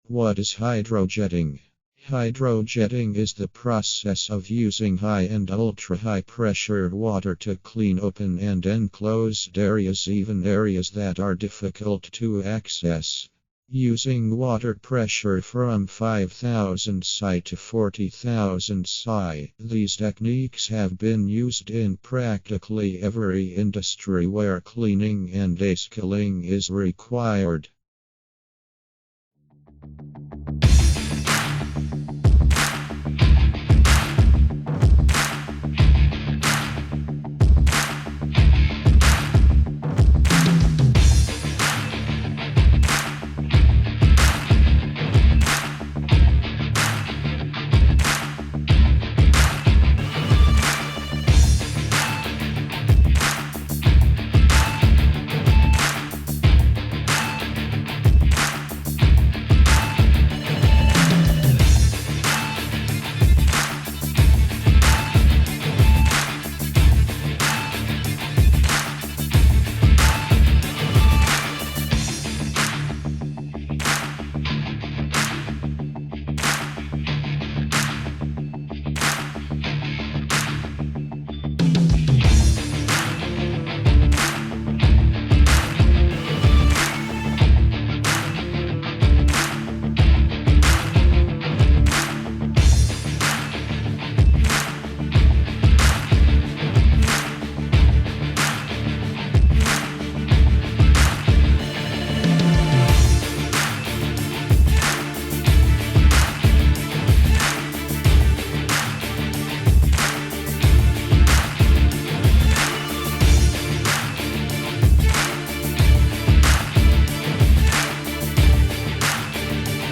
What is hydrojetting? Hydrojetting is the process of using high and ultra-high pressure water to clean open and enclosed areas, even areas that are difficult to access. Using water pressure from 5,000 psi to 40,000 psi, these techniques have been used in practically every industry where cleaning and descaling is required.